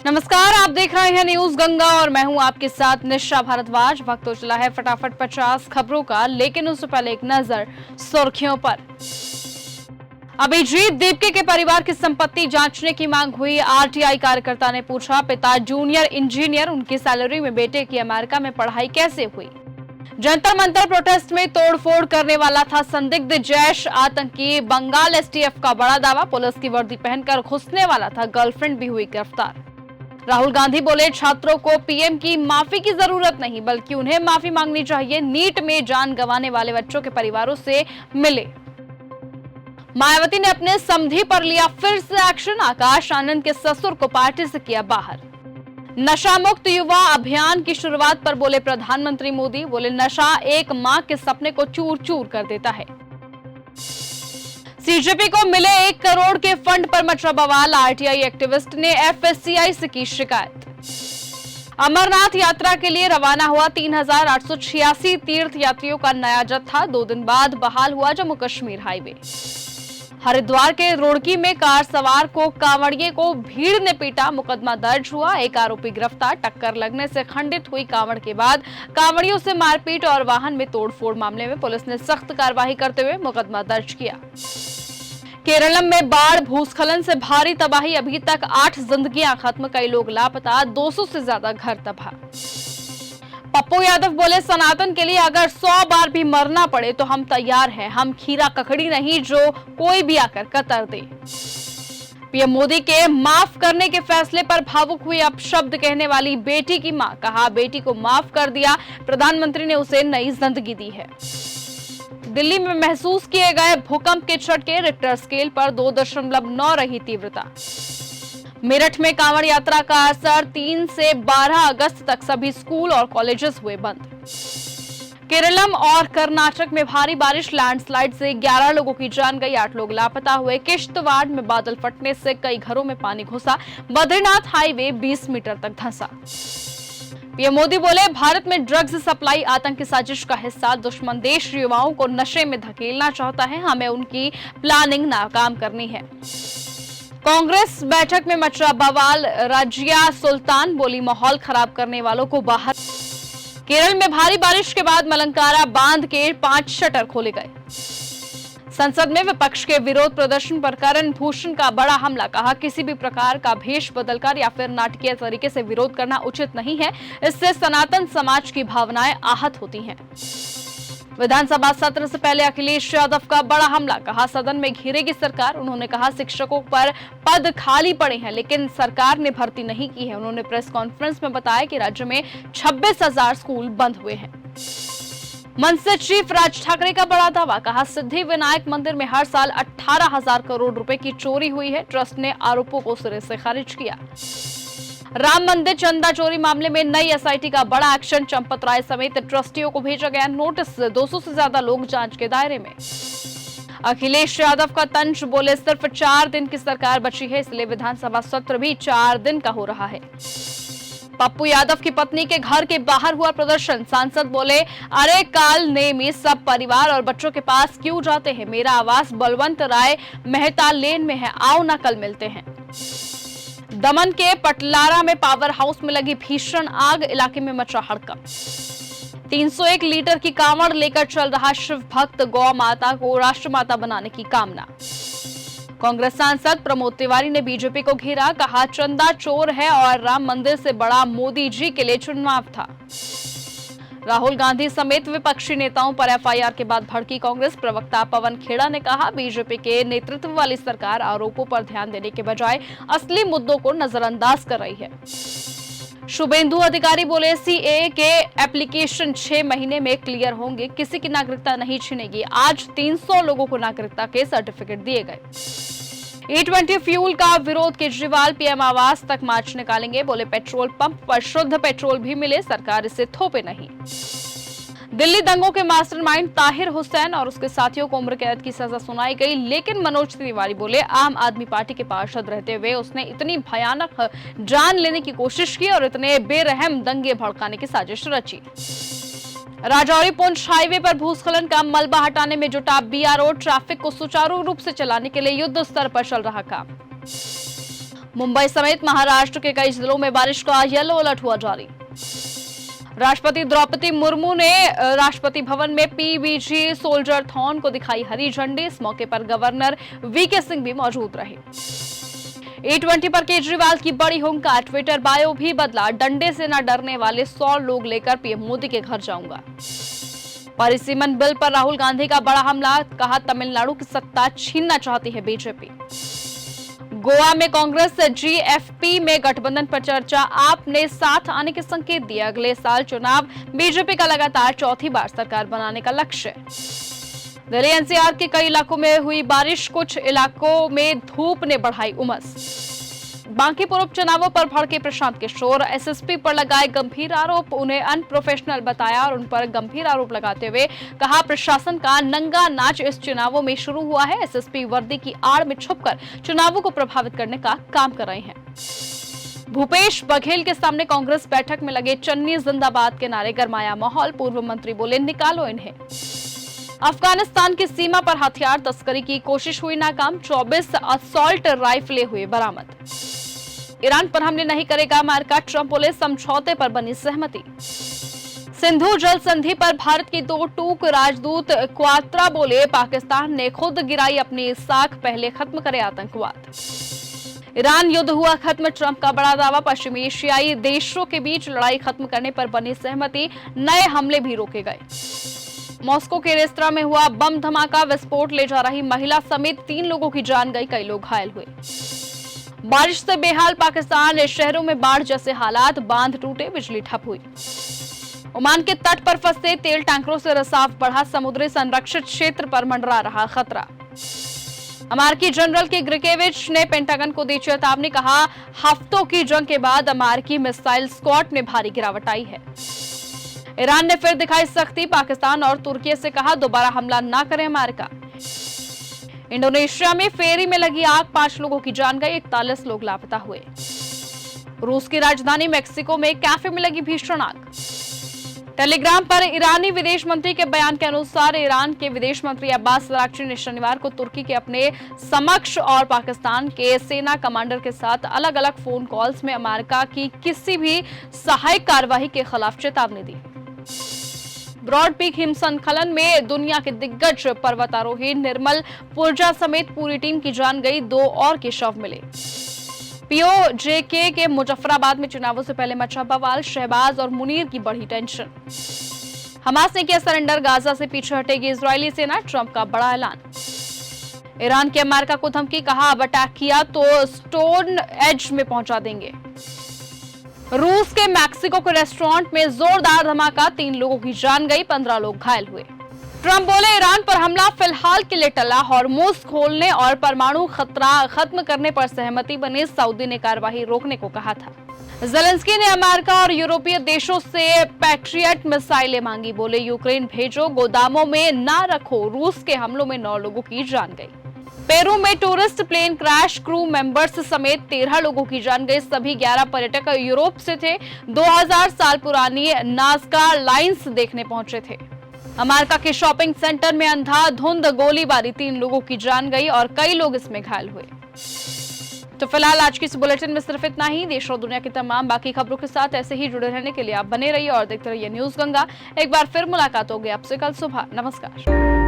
नमस्कार, आप देख रहे हैं न्यूज गंगा और मैं हूं आपके साथ निशा भारद्वाज। वक्त तो चला है फटाफट 50 खबरों का, लेकिन उससे पहले एक नजर सुर्खियों पर। अभिजीत दीपके के परिवार की संपत्ति जांचने की मांग हुई। आरटीआई कार्यकर्ता ने पूछा, पिता जूनियर इंजीनियर, उनकी सैलरी में बेटे की अमेरिका में पढ़ाई कैसे हुई। जंतर मंतर प्रोटेस्ट में तोड़फोड़ करने वाला था संदिग्ध जैश आतंकी। बंगाल एसटीएफ का बड़ा दावा, पुलिस की वर्दी पहनकर घुसने वाला था, गर्लफ्रेंड भी हुई गिरफ्तार। राहुल गांधी बोले, छात्रों को पीएम की माफी की जरूरत नहीं, बल्कि उन्हें माफी मांगनी चाहिए। नीट में जान गंवाने वाले बच्चों के परिवारों से मिले। मायावती ने अपने समधी पर लिया फिर से एक्शन। आकाश आनंद के ससुर को पार्टी से किया बाहर। नशा मुक्त युवा अभियान की शुरुआत पर बोले प्रधानमंत्री मोदी, बोले नशा एक मां के सपने को चूर चूर कर देता है। सीजेपी को मिले 1 करोड़ के फंड पर मचा बवाल। आरटीआई एक्टिविस्ट ने एफएससीआई से की शिकायत। अमरनाथ यात्रा के लिए रवाना हुआ 3886 तीर्थ यात्रियों का नया जत्था 2 दिन बाद बहाल हुआ जम्मू कश्मीर हाईवे। हरिद्वार के रुड़की में कार सवार को कांवड़िए को भीड़ ने पीटा, मुकदमा दर्ज हुआ। एक आरोपी गिरफ्तार। टक्कर लगने से खंडित हुई कांवड़ के बाद कांवड़ियों से मारपीट और वाहन में तोड़फोड़ मामले में पुलिस ने सख्त कार्रवाई करते हुए मुकदमा दर्ज किया। केरलम में बाढ़ भूस्खलन से भारी तबाही, अभी तक 8 जिंदगियां खत्म, कई लोग लापता, 200 से ज्यादा घर तबाह। पप्पू यादव बोले, सनातन के लिए अगर 100 बार भी मरना पड़े तो हम तैयार हैं। हम खीरा ककड़ी नहीं जो कोई भी आकर कतर दे। पीएम मोदी के माफ करने के फैसले पर भावुक हुई अपशब्द कहने वाली बेटी की मां। कहा, बेटी को माफ कर दिया, प्रधानमंत्री ने उसे नई जिंदगी दी है। दिल्ली में महसूस किए गए भूकंप के झटके, रिक्टर स्केल पर 2.9 रही तीव्रता। मेरठ में कांवड़ यात्रा का असर, 3 से 12 अगस्त तक सभी स्कूल और कॉलेजेस हुए बंद। केरलम और कर्नाटक में भारी बारिश, लैंडस्लाइड से 11 लोगों की जान गई, 8 लोग लापता हुए। किश्तवाड़ में बादल फटने से कई घरों में पानी घुसा। बद्रीनाथ हाईवे 20 मीटर तक धंसा। पीएम मोदी बोले, भारत में ड्रग्स सप्लाई आतंकी साजिश का हिस्सा। दुश्मन देश युवाओं को नशे में धकेलना चाहता है, हमें उनकी प्लानिंग नाकाम करनी है। कांग्रेस बैठक में मचा बवाल, रजिया सुल्तान बोली, माहौल खराब करने वालों को बाहर। केरल में भारी बारिश के बाद मलंकारा बांध के 5 शटर खोले गए। संसद में विपक्ष के विरोध प्रदर्शन पर करण भूषण का बड़ा हमला। कहा, किसी भी प्रकार का भेष बदलकर या फिर नाटकीय तरीके से विरोध करना उचित नहीं है, इससे सनातन समाज की भावनाएं आहत होती हैं। विधानसभा सत्र से पहले अखिलेश यादव का बड़ा हमला। कहा, सदन में घेरेगी सरकार। उन्होंने कहा, शिक्षकों पर पद खाली पड़े हैं, लेकिन सरकार ने भर्ती नहीं की है। उन्होंने प्रेस कॉन्फ्रेंस में बताया कि राज्य में 26,000 स्कूल बंद हुए हैं। मनसे चीफ राज ठाकरे का बड़ा दावा। कहा, सिद्धि विनायक मंदिर में हर साल 18,000 करोड़ रुपए की चोरी हुई है। ट्रस्ट ने आरोपों को सिरे से खारिज किया। राम मंदिर चंदा चोरी मामले में नई एसआईटी का बड़ा एक्शन। चंपत राय समेत ट्रस्टियों को भेजा गया नोटिस। 200 से ज्यादा लोग जांच के दायरे में। अखिलेश यादव का तंज, बोले सिर्फ 4 दिन की सरकार बची है, इसलिए विधानसभा सत्र भी 4 दिन का हो रहा है। पप्पू यादव की पत्नी के घर के बाहर हुआ प्रदर्शन। सांसद बोले, अरे काल नेमी सब परिवार और बच्चों के पास क्यों जाते हैं। मेरा आवास बलवंत राय मेहता लेन में है, आओ ना कल मिलते हैं। दमन के पटलारा में पावर हाउस में लगी भीषण आग, इलाके में मचा हड़कंप। 301 लीटर की कांवड़ लेकर चल रहा शिव भक्त, गौ माता को राष्ट्रमाता बनाने की कामना। कांग्रेस सांसद प्रमोद तिवारी ने बीजेपी को घेरा। कहा, चंदा चोर है और राम मंदिर से बड़ा मोदी जी के लिए चुनाव था। राहुल गांधी समेत विपक्षी नेताओं पर एफआईआर के बाद भड़की कांग्रेस। प्रवक्ता पवन खेड़ा ने कहा, बीजेपी के नेतृत्व वाली सरकार आरोपों पर ध्यान देने के बजाय असली मुद्दों को नजरअंदाज कर रही है। शुभेंदु अधिकारी बोले, सीएए के एप्लीकेशन 6 महीने में क्लियर होंगे, किसी की नागरिकता नहीं छीनेगी। आज 300 लोगों को नागरिकता के सर्टिफिकेट दिए गए। E20 फ्यूल का विरोध, केजरीवाल पीएम आवास तक मार्च निकालेंगे। बोले, पेट्रोल पंप पर शुद्ध पेट्रोल भी मिले, सरकार इसे थोपे नहीं। दिल्ली दंगों के मास्टरमाइंड ताहिर हुसैन और उसके साथियों को उम्र कैद की सजा सुनाई गई, लेकिन मनोज तिवारी बोले, आम आदमी पार्टी के पार्षद रहते हुए उसने इतनी भयानक जान लेने की कोशिश की और इतने बेरहम दंगे भड़काने की साजिश रची। राजौरी पुंछ हाईवे पर भूस्खलन का मलबा हटाने में जुटा बीआरओ, ट्रैफिक को सुचारू रूप से चलाने के लिए युद्ध स्तर पर चल रहा काम। मुंबई समेत महाराष्ट्र के कई जिलों में बारिश का येलो अलर्ट हुआ जारी। राष्ट्रपति द्रौपदी मुर्मू ने राष्ट्रपति भवन में पीवीजी सोल्जर थॉन को दिखाई हरी झंडी। इस मौके पर गवर्नर वीके सिंह भी मौजूद रहे। E20 पर केजरीवाल की बड़ी हुंकार, ट्विटर बायो भी बदला। डंडे से न डरने वाले 100 लोग लेकर पीएम मोदी के घर जाऊंगा। परिसीमन बिल पर राहुल गांधी का बड़ा हमला, कहा तमिलनाडु की सत्ता छीनना चाहती है बीजेपी। गोवा में कांग्रेस जीएफपी में गठबंधन पर चर्चा, आप ने साथ आने के संकेत दिए। अगले साल चुनाव, बीजेपी का लगातार चौथी बार सरकार बनाने का लक्ष्य। दिल्ली एनसीआर के कई इलाकों में हुई बारिश, कुछ इलाकों में धूप ने बढ़ाई उमस। बांकीपुर उपचुनावों पर भड़के प्रशांत किशोर, एसएसपी पर लगाए गंभीर आरोप, उन्हें अनप्रोफेशनल बताया और उन पर गंभीर आरोप लगाते हुए कहा प्रशासन का नंगा नाच इस चुनावों में शुरू हुआ है। एसएसपी वर्दी की आड़ में छुपकर चुनावों को प्रभावित करने का काम कर रहे हैं। भूपेश बघेल के सामने कांग्रेस बैठक में लगे चन्नी जिंदाबाद के नारे, गरमाया माहौल। पूर्व मंत्री बोले निकालो इन्हें। अफगानिस्तान की सीमा पर हथियार तस्करी की कोशिश हुई नाकाम, 24 असॉल्ट राइफलें हुए बरामद। ईरान पर हमले नहीं करेगा अमेरिका, ट्रंप बोले समझौते पर बनी सहमति। सिंधु जल संधि पर भारत की 2 टूक, राजदूत क्वात्रा बोले पाकिस्तान ने खुद गिराई अपनी साख, पहले खत्म करे आतंकवाद। ईरान युद्ध हुआ खत्म, ट्रंप का बड़ा दावा। पश्चिमी एशियाई देशों के बीच लड़ाई खत्म करने पर बनी सहमति, नए हमले भी रोके गए। मॉस्को के रेस्तरां में हुआ बम धमाका, विस्फोट, ले जा रही महिला समेत 3 लोगों की जान गई, कई लोग घायल हुए। बारिश से बेहाल पाकिस्तान, शहरों में बाढ़ जैसे हालात, बांध टूटे, बिजली ठप हुई। ओमान के तट पर फंसे तेल टैंकरों से रिसाव बढ़ा, समुद्री संरक्षित क्षेत्र पर मंडरा रहा खतरा। अमेरिकी जनरल के ग्रिकेविच ने पेंटागन को दी चेतावनी, कहा हफ्तों की जंग के बाद अमेरिकी मिसाइल स्क्वाड में भारी गिरावट आई है। ईरान ने फिर दिखाई सख्ती, पाकिस्तान और तुर्की से कहा दोबारा हमला न करें अमेरिका। इंडोनेशिया में फेरी में लगी आग, 5 लोगों की जान गई, 41 लोग लापता हुए। रूस की राजधानी मेक्सिको में कैफे में लगी भीषण आग। टेलीग्राम पर ईरानी विदेश मंत्री के बयान के अनुसार ईरान के विदेश मंत्री अब्बास अराक्ची ने शनिवार को तुर्की के अपने समक्ष और पाकिस्तान के सेना कमांडर के साथ अलग अलग फोन कॉल्स में अमेरिका की किसी भी सहायक कार्रवाई के खिलाफ चेतावनी दी। ब्रॉड पीक हिमस्खलन में दुनिया के दिग्गज पर्वतारोही निर्मल पुरजा समेत पूरी टीम की जान गई, 2 और के शव मिले। पीओजेके के मुजफ्फराबाद में चुनावों से पहले मचा बवाल, शहबाज और मुनीर की बढ़ी टेंशन। हमास ने किया सरेंडर, गाजा से पीछे हटेगी इजरायली सेना, ट्रंप का बड़ा ऐलान। ईरान की अमेरिका को धमकी, कहा अब अटैक किया तो स्टोन एज में पहुंचा देंगे। रूस के मैक्सिको के रेस्टोरेंट में जोरदार धमाका, 3 लोगों की जान गई, 15 लोग घायल हुए। ट्रंप बोले ईरान पर हमला फिलहाल के लिए टला, हॉर्मुज खोलने और परमाणु खतरा खत्म करने पर सहमति बनी, सऊदी ने कार्रवाई रोकने को कहा था। ज़ेलेंस्की ने अमेरिका और यूरोपीय देशों से पैट्रियट मिसाइलें मांगी, बोले यूक्रेन भेजो, गोदामों में ना रखो। रूस के हमलों में 9 लोगों की जान गई। पेरू में tourist plane crash, crew members समेत 13 लोगों की जान गई, सभी 11 पर्यटक यूरोप से थे, 2000 साल पुरानी नाज़का लाइन्स देखने पहुंचे थे। अमेरिका के शॉपिंग सेंटर में अंधाधुंध गोलीबारी, 3 लोगों की जान गई और कई लोग इसमें घायल हुए। तो फिलहाल आज की इस बुलेटिन में सिर्फ इतना ही। देश और दुनिया की तमाम बाकी खबरों के साथ ऐसे ही जुड़े रहने के लिए आप बने रहिए और देखते रहिए न्यूज़ गंगा। एक बार फिर मुलाकात होगी आपसे कल सुबह। नमस्कार।